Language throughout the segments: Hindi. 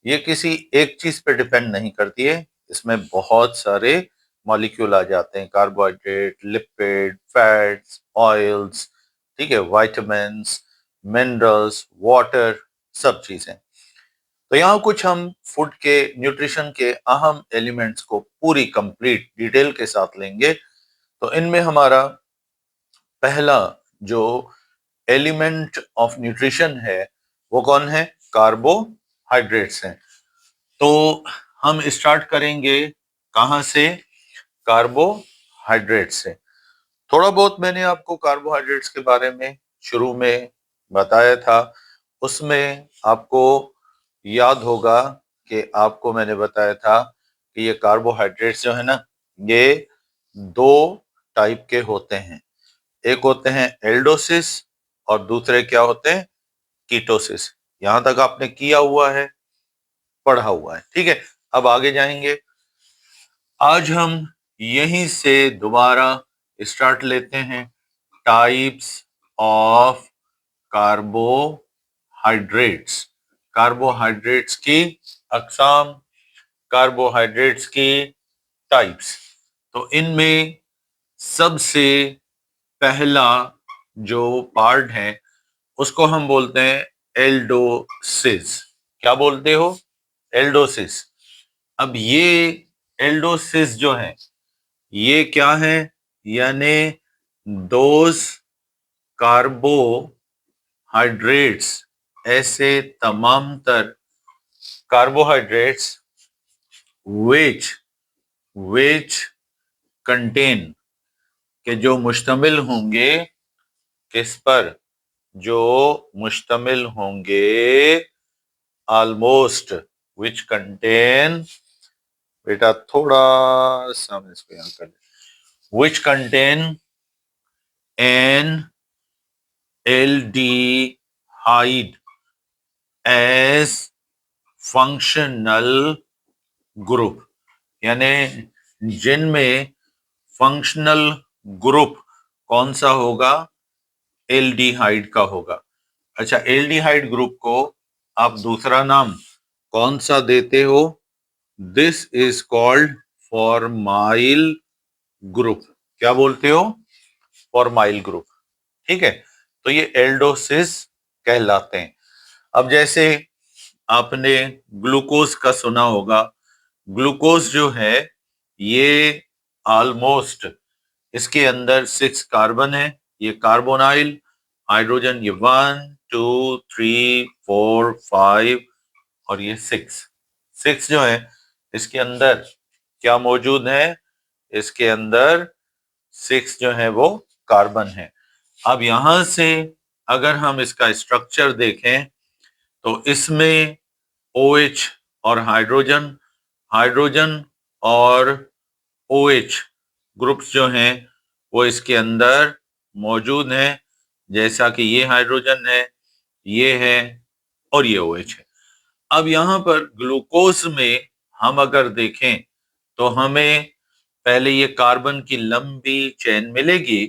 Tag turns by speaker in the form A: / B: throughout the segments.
A: ये किसी एक चीज पे डिपेंड नहीं करती है, इसमें बहुत सारे मॉलिक्यूल आ जाते हैं, कार्बोहाइड्रेट, लिपिड, फैट्स, ऑयल्स, ठीक है, विटामिन्स, मिनरल्स, वाटर, सब चीजें। तो यहाँ कुछ हम फूड के न्यूट्रिशन के अहम एलिमेंट्स को पूरी कंप्लीट डिटेल के साथ लेंगे। तो इनमें हमारा पहला जो एलिमेंट ऑफ न्यूट्रिशन है वो कौन है? कार्बोहाइड्रेट्स हैं। तो हम स्टार्ट करेंगे कहां से? कार्बोहाइड्रेट से। थोड़ा बहुत मैंने आपको कार्बोहाइड्रेट्स के बारे में शुरू में बताया था, उसमें आपको याद होगा कि आपको मैंने बताया था कि ये कार्बोहाइड्रेट्स जो है ना, ये दो टाइप के होते हैं। एक होते हैं एल्डोसिस और दूसरे क्या होते हैं? कीटोसिस। यहां तक आपने किया हुआ है, पढ़ा हुआ है, ठीक है। अब आगे जाएंगे। आज हम यहीं से दोबारा स्टार्ट लेते हैं। टाइप्स ऑफ कार्बोहाइड्रेट्स, कार्बोहाइड्रेट्स की अकसाम, कार्बोहाइड्रेट्स की टाइप्स। तो इनमें सबसे पहला जो पार्ट है उसको हम बोलते हैं एल्डोसिस। क्या बोलते हो? एल्डोसिस। अब ये एल्डोसिस जो है ये क्या है? यानी दोज कार्बोहाइड्रेट्स, ऐसे तमाम तर कार्बोहाइड्रेट्स विच विच कंटेन, के जो मुश्तमिल होंगे किस पर? जो मुश्तमिल होंगे ऑलमोस्ट, विच कंटेन, बेटा थोड़ा सा मैं इसको यहां कर, which contain an aldehyde as functional group. यानी जिनमें फंक्शनल ग्रुप कौन सा होगा? एल्डिहाइड का होगा। अच्छा, एल्डिहाइड ग्रुप को आप दूसरा नाम कौन सा देते हो? This is called formyl group. क्या बोलते हो? फॉर्माइल ग्रुप, ठीक है। तो ये एल्डोसिस कहलाते हैं। अब जैसे आपने ग्लूकोज का सुना होगा, ग्लूकोज जो है ये ऑलमोस्ट, इसके अंदर 6 कार्बन है, ये कार्बोनाइल, हाइड्रोजन ये 1 2 3 4 5 और ये 6 जो है इसके अंदर क्या मौजूद है? इसके अंदर 6 जो है वो कार्बन है। अब यहां से अगर हम इसका स्ट्रक्चर देखें तो इसमें OH और हाइड्रोजन, हाइड्रोजन और OH ग्रुप्स जो हैं वो इसके अंदर मौजूद हैं। जैसा कि ये हाइड्रोजन है, ये है और ये OH है। अब यहाँ पर ग्लूकोज में हम अगर देखें तो हमें पहले ये कार्बन की लंबी चेन मिलेगी,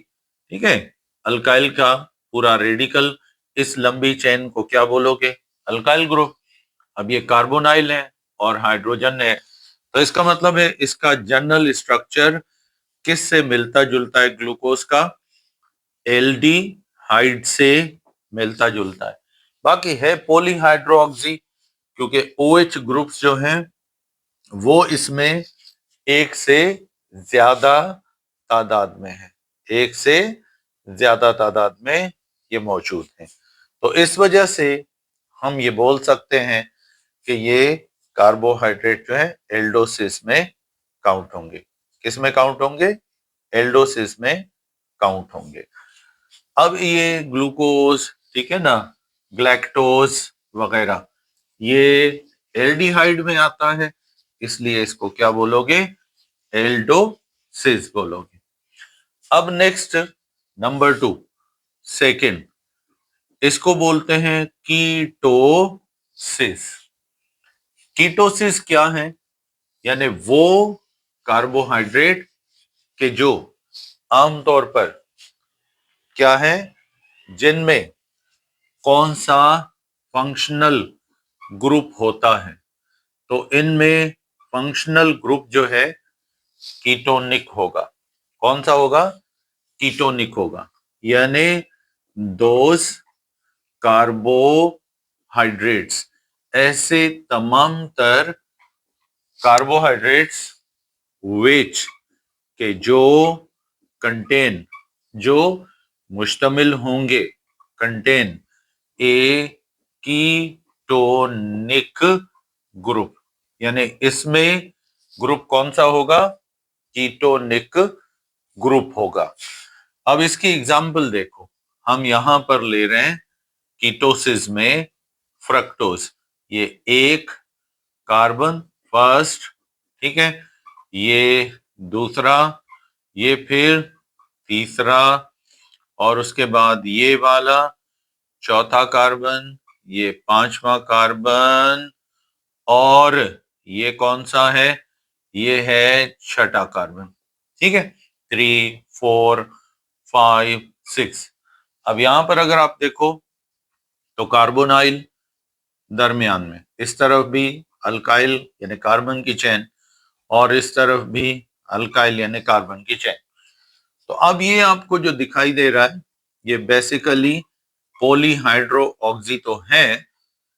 A: ठीक है, अल्काइल का पूरा रेडिकल। इस लंबी चेन को क्या बोलोगे? Alkyl group. अब ये कार्बोनाइल है और हाइड्रोजन है, तो इसका मतलब है इसका जनरल स्ट्रक्चर किस से मिलता जुलता है? ग्लूकोज का एल्डिहाइड से मिलता जुलता है। बाकी है पॉलीहाइड्रोक्सी, क्योंकि OH ग्रुप्स जो हैं वो इसमें एक से ज्यादा तादाद में है, एक से ज्यादा तादाद में ये मौजूद है। तो इस वजह से हम ये बोल सकते हैं कि ये कार्बोहाइड्रेट जो है एल्डोसिस में काउंट होंगे। किस में काउंट होंगे? एल्डोसिस में काउंट होंगे। अब ये ग्लूकोज, ठीक है ना, ग्लैक्टोज वगैरह, ये एल्डिहाइड में आता है, इसलिए इसको क्या बोलोगे? एल्डोसिस बोलोगे। अब नेक्स्ट नंबर 2, सेकेंड, इसको बोलते हैं कीटोसिस। कीटोसिस क्या है? यानी वो कार्बोहाइड्रेट के जो आमतौर पर क्या है, जिनमें कौन सा फंक्शनल ग्रुप होता है, तो इनमें फंक्शनल ग्रुप जो है कीटोनिक होगा। कौन सा होगा? कीटोनिक होगा। यानी दोज कार्बोहाइड्रेट्स, ऐसे तमाम तर कार्बोहाइड्रेट्स विच के जो कंटेन, जो मुश्तमिल होंगे, कंटेन ए कीटोनिक ग्रुप, यानी इसमें ग्रुप कौन सा होगा? कीटोनिक ग्रुप होगा। अब इसकी एग्जाम्पल देखो, हम यहां पर ले रहे हैं कीटोसिस में फ्रक्टोज, ये एक कार्बन फर्स्ट, ठीक है, ये दूसरा, ये फिर तीसरा, और उसके बाद ये वाला चौथा कार्बन, ये पांचवा कार्बन, और ये कौन सा है? ये है छठा कार्बन। ठीक है, 3, 4, 5, 6। अब यहां पर अगर आप देखो तो कार्बोनाइल दरमियान में, इस तरफ भी अल्काइल यानी कार्बन की चेन, और इस तरफ भी अल्काइल यानी कार्बन की चेन। तो अब ये आपको जो दिखाई दे रहा है ये बेसिकली पॉलीहाइड्रो ऑक्सी तो है,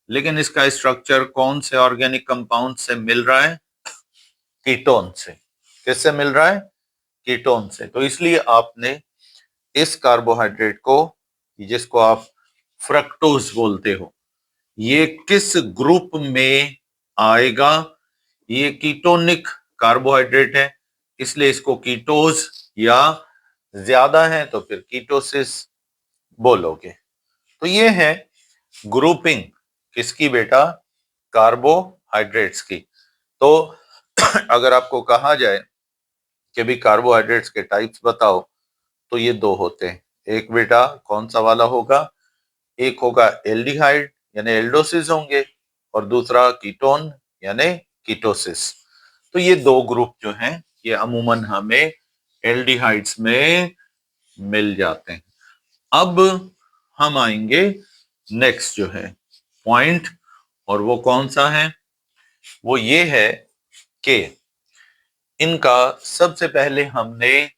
A: लेकिन इसका स्ट्रक्चर कौन से ऑर्गेनिक कंपाउंड से मिल रहा है? कीटोन से। किससे मिल रहा है? कीटोन से। तो इसलिए आपने इस कार्बोहाइड्रेट को, जिसको आप फ्रक्टोज बोलते हो, ये किस ग्रुप में आएगा? ये कीटोनिक कार्बोहाइड्रेट है, इसलिए इसको कीटोज, या ज्यादा है तो फिर कीटोसिस बोलोगे। तो ये है ग्रुपिंग किसकी बेटा? कार्बोहाइड्रेट्स की। तो अगर आपको कहा जाए कि भी कार्बोहाइड्रेट्स के टाइप्स बताओ, तो ये दो होते हैं। एक बेटा कौन सा वाला होगा? एक होगा एल्डिहाइड यानी एल्डोसिस होंगे, और दूसरा कीटोन यानी कीटोसिस। तो ये दो ग्रुप जो हैं ये अमूमन हमें एल्डिहाइड्स में मिल जाते हैं। अब हम आएंगे नेक्स्ट जो है पॉइंट, और वो कौन सा है? वो ये है कि इनका सबसे पहले हमने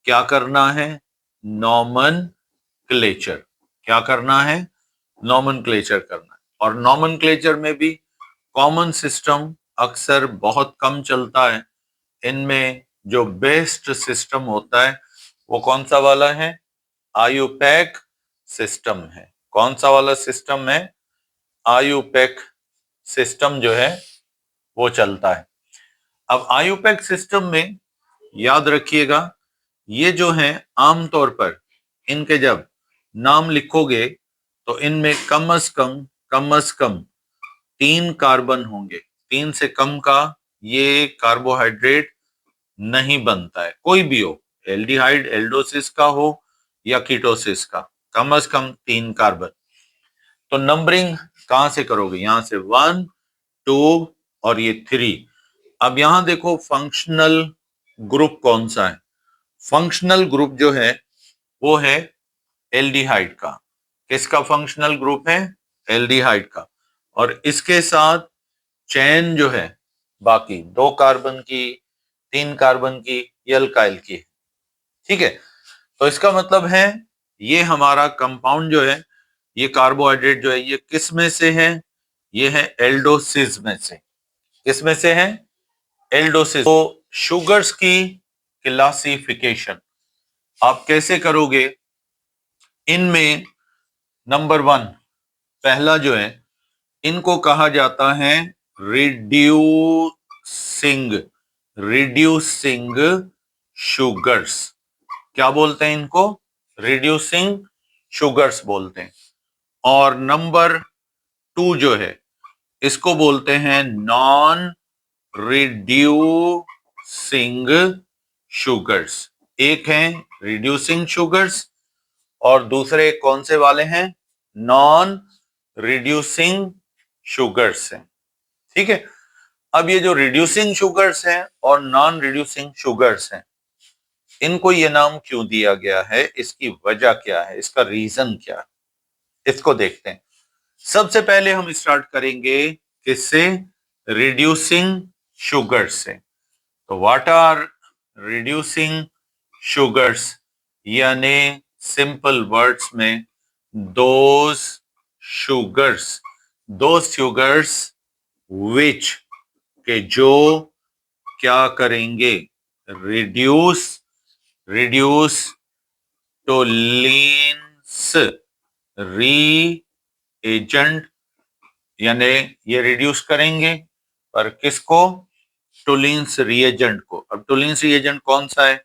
A: क्या करना है? नॉमनक्लेचर। क्या करना है? नॉमनक्लेचर करना है। और नॉमनक्लेचर में भी कॉमन सिस्टम अक्सर बहुत कम चलता है। इनमें जो बेस्ट सिस्टम होता है वो कौन सा वाला है? आयुपैक सिस्टम है। कौन सा वाला सिस्टम है? आयुपैक सिस्टम जो है वो चलता है। अब आयुपैक सिस्टम में याद रखिएगा, ये जो है आमतौर पर इनके जब नाम लिखोगे तो इनमें कम अज कम 3 कार्बन होंगे। 3 से कम का ये कार्बोहाइड्रेट नहीं बनता है, कोई भी हो, एल्डिहाइड एल्डोसिस का हो या कीटोसिस का, कम अज कम 3 कार्बन। तो नंबरिंग कहां से करोगे? यहां से 1, 2 और ये 3। अब यहां देखो फंक्शनल ग्रुप कौन सा है? फंक्शनल ग्रुप जो है वो है एल्डिहाइड का। किसका फंक्शनल ग्रुप है? एल्डिहाइड का। और इसके साथ चेन जो है बाकी 2 कार्बन की, 3 कार्बन की, ये अल्काइल की है। ठीक है, तो इसका मतलब है ये हमारा कंपाउंड जो है, ये कार्बोहाइड्रेट जो है, ये किस में से है? ये है एल्डोसिस में से। किस में से है? एल्डोसिस। तो शुगर्स की क्लासिफिकेशन आप कैसे करोगे? इनमें नंबर 1 पहला जो है, इनको कहा जाता है रिड्यूसिंग, रिड्यूसिंग शुगर्स। क्या बोलते हैं इनको? रिड्यूसिंग शुगर्स बोलते हैं। और नंबर 2 जो है, इसको बोलते हैं नॉन रिड्यूसिंग शुगर्स। एक है रिड्यूसिंग शुगर्स और दूसरे कौन से वाले हैं? नॉन रिड्यूसिंग शुगर्स हैं। ठीक है, अब ये जो रिड्यूसिंग शुगर्स हैं और नॉन रिड्यूसिंग शुगर्स हैं, इनको ये नाम क्यों दिया गया है? इसकी वजह क्या है? इसका रीजन क्या है? इसको देखते हैं। सबसे पहले हम स्टार्ट करेंगे किससे? रिड्यूसिंग शुगर से। तो व्हाट आर रिड्यूसिंग शुगर्स, यानी सिंपल वर्ड्स में दोज शुगर्स विच, के जो क्या करेंगे, रिड्यूस टोलिन्स रीएजेंट, यानी ये रिड्यूस करेंगे पर किसको, टोलिन्स रीएजेंट को। अब टोलिन्स रीएजेंट कौन सा है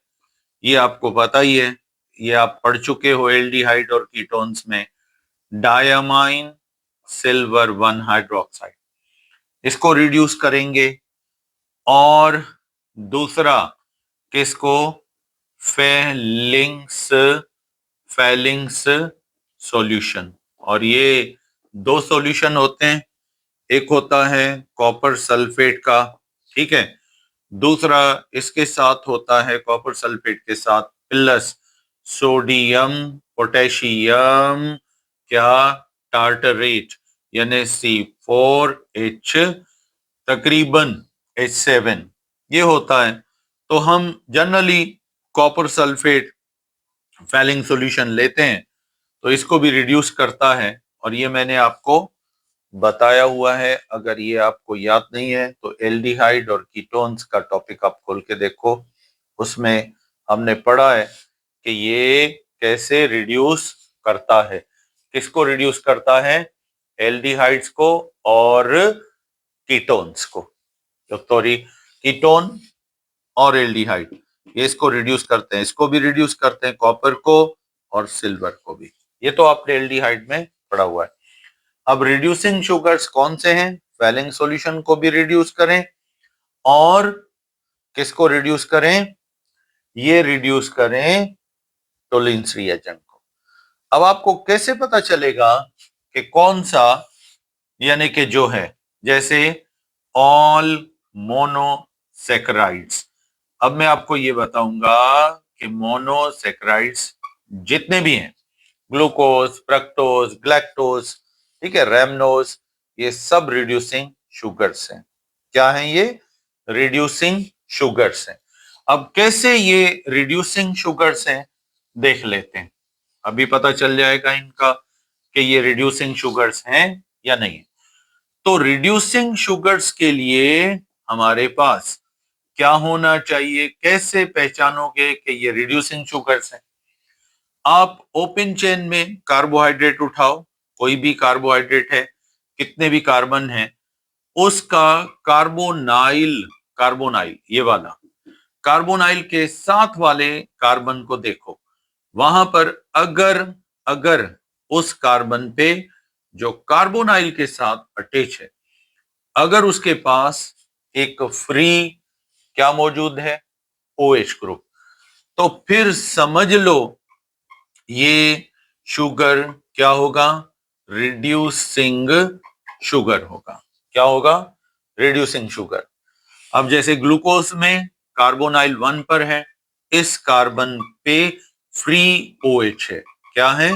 A: ये आपको पता ही है, ये आप पढ़ चुके हो एल्डिहाइड और कीटोन्स में, डायमाइन सिल्वर 1 हाइड्रोक्साइड, इसको रिड्यूस करेंगे। और दूसरा किसको, फेलिंग्स सॉल्यूशन। और ये दो सॉल्यूशन होते हैं, एक होता है कॉपर सल्फेट का, ठीक है, दूसरा इसके साथ होता है कॉपर सल्फेट के साथ प्लस सोडियम पोटेशियम क्या टार्टरेट, यानी C4H तकरीबन H7 ये होता है। तो हम generally copper sulphate falling solution लेते हैं, तो इसको भी रिड्यूस करता है। और ये मैंने आपको बताया हुआ है, अगर ये आपको याद नहीं है तो एल्डिहाइड और कीटोन्स का टॉपिक आप खोल के देखो, उसमें हमने पढ़ा है कि ये कैसे रिड्यूस करता है। किसको रिड्यूस करता है, एल्डिहाइड्स को और कीटोन्स को। तो सॉरी, कीटोन और एल्डिहाइड ये इसको रिड्यूस करते हैं, इसको भी रिड्यूस करते हैं, कॉपर को और सिल्वर को भी। ये तो आपने एल्डिहाइड में पढ़ा हुआ है। अब रिड्यूसिंग शुगर्स कौन से हैं, फैलिंग सॉल्यूशन को भी रिड्यूस करें और किसको रिड्यूस करें, ये रिड्यूस करें टोलिन्स रिएजेंट को। अब आपको कैसे पता चलेगा कि कौन सा, यानी कि जो है जैसे ऑल मोनोसैकेराइड्स। अब मैं आपको ये बताऊंगा कि मोनोसैकेराइड्स जितने भी हैं, ग्लूकोज, फ्रक्टोज, ग्लैक्टोज, ठीक है, रैमनोज, ये सब रिड्यूसिंग शुगर्स हैं। क्या हैं ये, रिड्यूसिंग शुगर्स हैं। अब कैसे ये रिड्यूसिंग शुगर्स हैं देख लेते हैं, अभी पता चल जाएगा इनका कि ये रिड्यूसिंग शुगर्स हैं या नहीं। तो रिड्यूसिंग शुगर्स के लिए हमारे पास क्या होना चाहिए, कैसे पहचानोगे कि ये रिड्यूसिंग शुगर्स हैं। आप ओपन चेन में कार्बोहाइड्रेट उठाओ, कोई भी कार्बोहाइड्रेट है, कितने भी कार्बन हैं, उसका कार्बोनाइल ये वाला कार्बोनाइल के साथ वाले कार्बन को देखो, वहां पर अगर उस कार्बन पे जो कार्बोनाइल के साथ अटैच है, अगर उसके पास एक फ्री क्या मौजूद है, OH ग्रुप, तो फिर समझ लो ये शुगर क्या होगा, रिड्यूसिंग शुगर होगा। क्या होगा, रिड्यूसिंग शुगर। अब जैसे ग्लूकोज में कार्बोनाइल 1 पर है, इस कार्बन पे फ्री OH है, क्या है,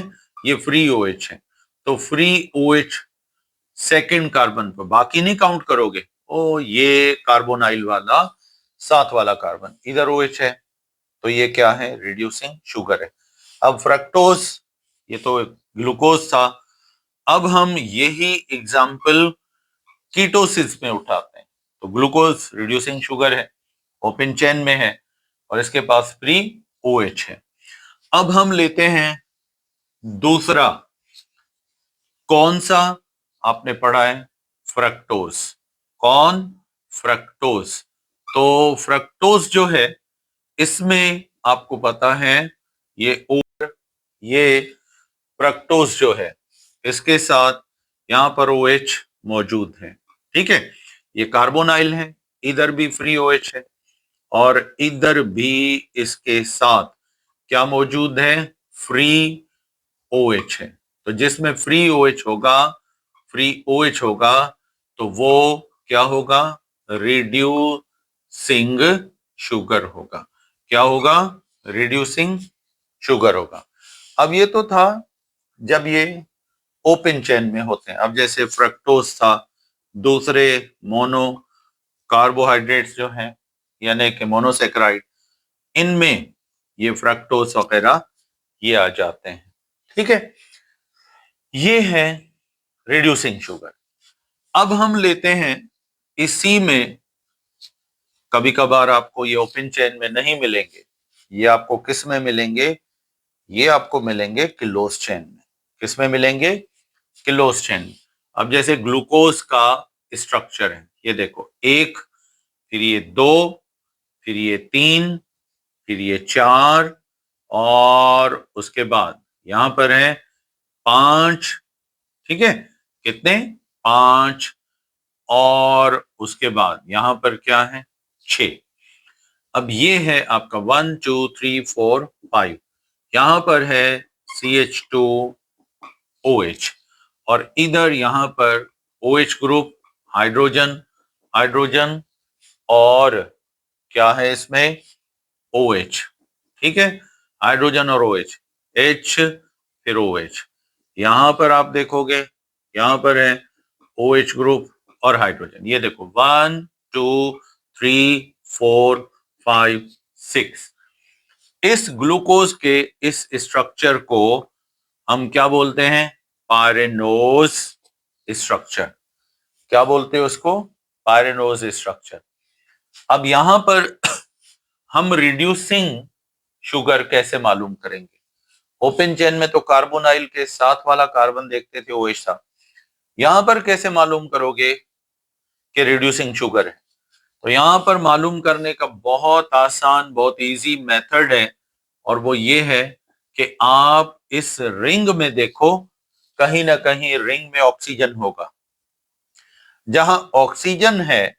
A: ये फ्री OH है, तो फ्री OH सेकंड कार्बन पर, बाकी नहीं काउंट करोगे, ओ ये कार्बोनाइल वाला साथ वाला कार्बन इधर OH है, तो ये क्या है, रिड्यूसिंग शुगर है। अब फ्रक्टोज, ये तो ग्लूकोज था, अब हम यही एग्जाम्पल कीटोसिस में उठाते हैं। तो ग्लूकोज रिड्यूसिंग शुगर है, ओपन चेन में है और इसके पास फ्री OH है। अब हम लेते हैं दूसरा, कौन सा, आपने पढ़ा है फ्रक्टोज। कौन, फ्रक्टोज। तो फ्रक्टोज जो है, इसमें आपको पता है ये फ्रक्टोज जो है, इसके साथ यहां पर OH मौजूद है, ठीक है, ये कार्बोनाइल है, इधर भी फ्री OH है और इधर भी इसके साथ क्या मौजूद है, फ्री OH है। तो जिसमें फ्री OH होगा तो वो क्या होगा, रिड्यूसिंग शुगर होगा। क्या होगा, रिड्यूसिंग शुगर होगा। अब ये तो था जब ये ओपन चेन में होते हैं। अब जैसे फ्रक्टोज था, दूसरे मोनो कार्बोहाइड्रेट्स जो हैं यानी कि मोनोसेक्राइड, इनमें ये फ्रक्टोज वगैरह ये आ जाते हैं। ठीक है, ये है रिड्यूसिंग शुगर। अब हम लेते हैं इसी में, कभी कभार आपको ये ओपन चेन में नहीं मिलेंगे, ये आपको किस में मिलेंगे, ये आपको मिलेंगे किलोस चेन में। किस में मिलेंगे? किलोस चेन। अब जैसे ग्लूकोज का स्ट्रक्चर है, ये देखो, एक, फिर ये दो, फिर ये तीन, फिर ये चार, और उसके बाद यहां पर है पांच। ठीक है, कितने? पांच। और उसके बाद यहां पर क्या है? 6। अब ये है आपका 1 2 3 4 5, यहां पर है CH2OH, और इधर यहां पर OH ग्रुप, हाइड्रोजन, हाइड्रोजन, और क्या है इसमें? OH। ठीक है, हाइड्रोजन और OH, H फिर OH। यहां पर आप देखोगे यहां पर है OH ग्रुप और हाइड्रोजन। ये देखो 1 2 3 4 5 6। इस ग्लूकोज के इस स्ट्रक्चर को हम क्या बोलते हैं? Pyranose structure. क्या बोलते हैं उसको? Pyranose structure. अब यहां पर हम रिड्यूसिंग शुगर कैसे मालूम करेंगे? ओपन चेन में तो कार्बोनाइल के साथ वाला कार्बन देखते थे, OH था। यहां पर कैसे मालूम करोगे कि रिड्यूसिंग शुगर है? तो यहां पर मालूम करने का बहुत आसान, बहुत इजी मेथड है, और वो ये है कि आप इस रिंग में देखो, कहीं ना कहीं रिंग में ऑक्सीजन होगा। जहां ऑक्सीजन है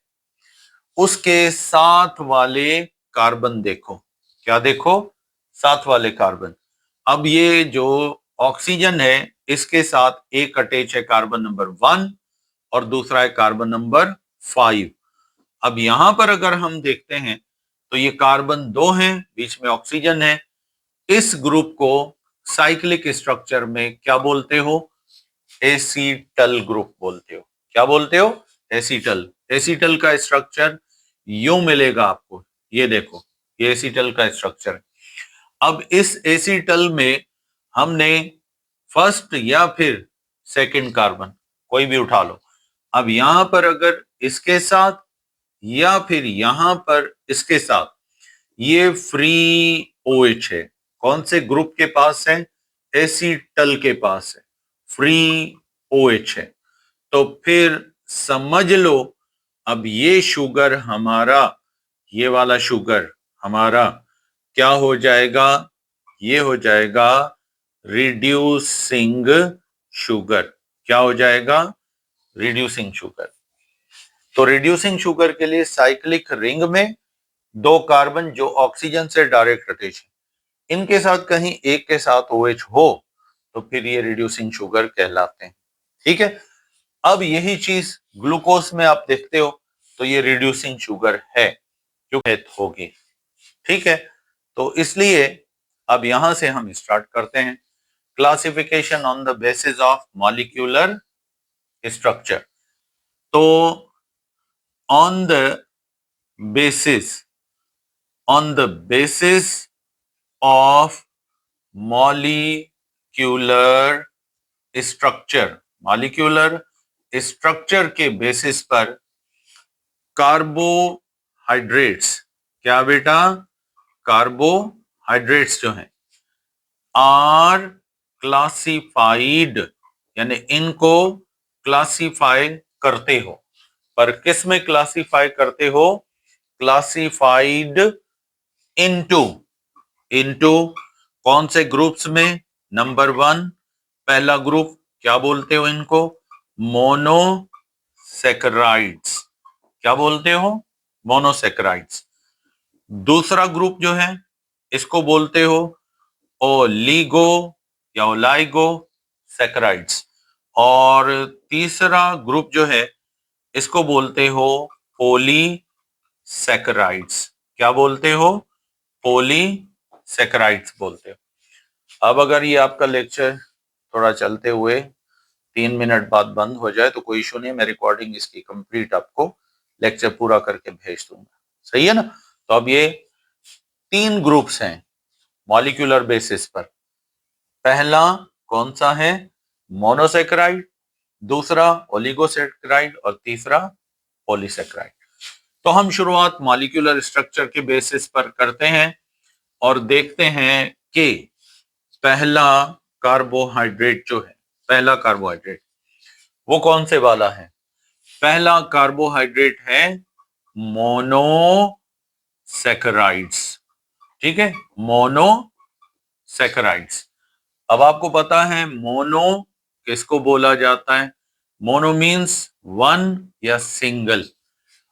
A: उसके साथ वाले कार्बन देखो। क्या देखो? साथ वाले कार्बन। अब ये जो ऑक्सीजन है इसके साथ एक अटैच है कार्बन नंबर 1 और दूसरा है कार्बन नंबर 5। अब यहां पर अगर हम देखते हैं तो ये कार्बन 2 हैं, बीच में ऑक्सीजन है। इस ग्रुप को साइक्लिक स्ट्रक्चर में क्या बोलते हो? एसीटल ग्रुप बोलते हो। क्या बोलते हो? एसीटल। एसीटल का स्ट्रक्चर यूं मिलेगा आपको, ये देखो, ये एसीटल का स्ट्रक्चर है। अब इस एसीटल में हमने फर्स्ट या फिर सेकंड कार्बन, कोई भी उठा लो। अब यहां पर अगर इसके साथ या फिर यहां पर इसके साथ, ये फ्री OH है। कौन से ग्रुप के पास है? एसीटल के पास है, फ्री OH है। तो फिर समझ लो, अब ये शुगर हमारा, ये वाला शुगर हमारा क्या हो जाएगा? ये हो जाएगा रिड्यूसिंग शुगर। क्या हो जाएगा? Reducing sugar. तो रिड्यूसिंग शुगर के लिए साइक्लिक रिंग में दो कार्बन जो ऑक्सीजन से डायरेक्ट अटैच है, इनके साथ कहीं एक के साथ OH हो तो फिर ये रिड्यूसिंग शुगर कहलाते हैं। ठीक है, अब यही चीज ग्लूकोज में आप देखते हो तो ये रिड्यूसिंग शुगर है, क्योंकि होगी। ठीक है, तो इसलिए अब यहां से हम स्टार्ट करते हैं classification on the basis of molecular structure. तो on the basis, on the basis of molecular structure, molecular structure के बेसिस पर कार्बोहाइड्रेट्स, क्या बेटा? कार्बोहाइड्रेट्स जो हैं आर क्लासिफाइड, यानी इनको क्लासिफाई करते हो। पर किस में क्लासिफाई करते हो? क्लासिफाइड इनटू, इनटू कौन से ग्रुप्स में? नंबर 1 पहला ग्रुप, क्या बोलते हो इनको? मोनोसेक्राइड्स। क्या बोलते हो? मोनोसेक्राइड्स। दूसरा ग्रुप जो है इसको बोलते हो ओलिगो या ओलाइगो सेक्राइड्स। और तीसरा ग्रुप जो है इसको बोलते हो पॉलीसेक्राइड्स। क्या बोलते हो? पॉलीसेक्राइड्स बोलते हो। अब अगर ये आपका लेक्चर थोड़ा चलते हुए 3 मिनट बाद बंद हो जाए तो कोई इशू नहीं, मैं रिकॉर्डिंग इसकी कंप्लीट आपको लेक्चर पूरा करके भेज दूंगा। सही है ना? तो अब ये 3 ग्रुप्स हैं मॉलिक्यूलर बेसिस पर। पहला कौन सा है? मोनोसेक्राइड, दूसरा ओलिगोसेक्राइड और तीसरा पॉलीसेक्राइड। तो हम शुरुआत मॉलिक्यूलर स्ट्रक्चर के बेसिस पर करते हैं और देखते हैं कि पहला कार्बोहाइड्रेट जो है, पहला कार्बोहाइड्रेट वो कौन से वाला है? पहला कार्बोहाइड्रेट है मोनोसेक्राइड्स। ठीक है, मोनोसेक्राइड्स। अब आपको पता है मोनो किसको बोला जाता है? मोनो मीन्स वन या सिंगल।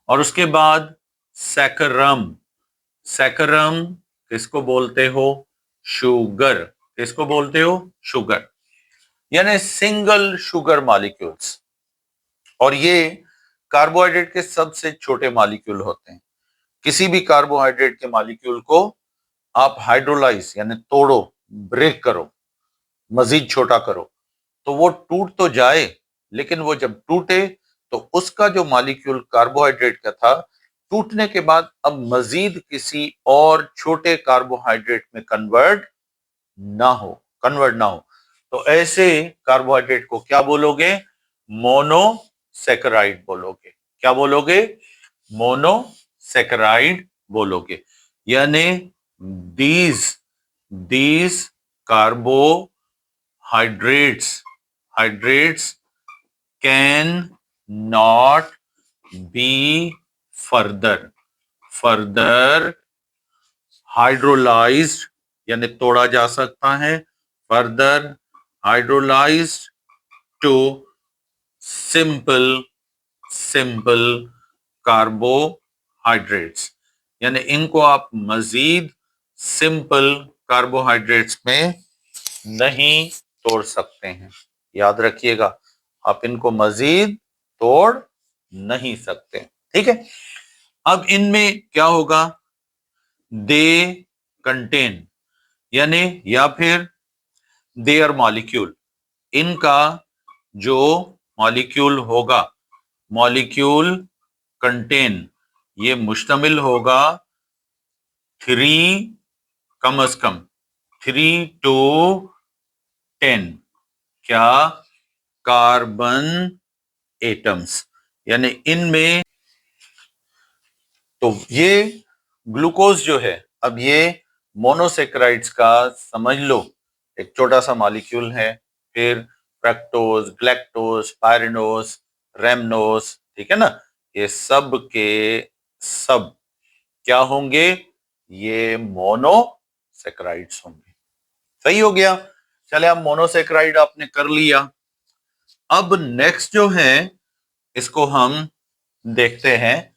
A: और उसके बाद सैकरम, सैकरम किसको बोलते हो? शुगर। किसको बोलते हो? शुगर, यानी सिंगल शुगर मॉलिक्यूल्स। और ये कार्बोहाइड्रेट के सबसे छोटे मॉलिक्यूल होते हैं। किसी भी कार्बोहाइड्रेट के मॉलिक्यूल को आप हाइड्रोलाइज यानी तोड़ो, ब्रेक करो, मजीद छोटा करो, तो वो टूट तो जाए, लेकिन वो जब टूटे तो उसका जो मॉलिक्यूल कार्बोहाइड्रेट का था, टूटने के बाद अब मजीद किसी और छोटे कार्बोहाइड्रेट में कन्वर्ट ना हो। तो ऐसे कार्बोहाइड्रेट को क्या बोलोगे? मोनोसेक्राइड बोलोगे। क्या बोलोगे? मोनोसेक्राइड बोलोगे। यानी these these hydrates can not be further hydrolysed, यानी तोड़ा जा सकता है, further hydrolysed to simple carbohydrates, यानी इनको आप मजीद सिंपल कार्बोहाइड्रेट्स में नहीं तोड़ सकते हैं। याद रखिएगा, आप इनको मजीद तोड़ नहीं सकते। ठीक है, अब इनमें क्या होगा? दे कंटेन, यानी या फिर देयर मॉलिक्यूल, इनका जो मॉलिक्यूल होगा, मॉलिक्यूल कंटेन, ये मुश्तमिल होगा 3, कम अज कम 3 to 10 क्या? Carbon atoms. यानी इनमें, तो ये ग्लूकोज जो है, अब ये मोनोसेक्राइड्स का समझ लो एक छोटा सा मॉलिक्यूल है। फिर फ्रक्टोज, ग्लैक्टोज, पायरिनोज, रेमनोज, ठीक है ना, ये सब के सब क्या होंगे? ये मोनोसेक्राइड्स होंगे। सही हो गया। चले, अब मोनोसेक्राइड आपने कर लिया। अब नेक्स्ट जो है, इसको हम देखते हैं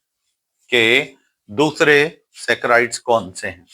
A: कि दूसरे सेक्राइड्स कौन से हैं।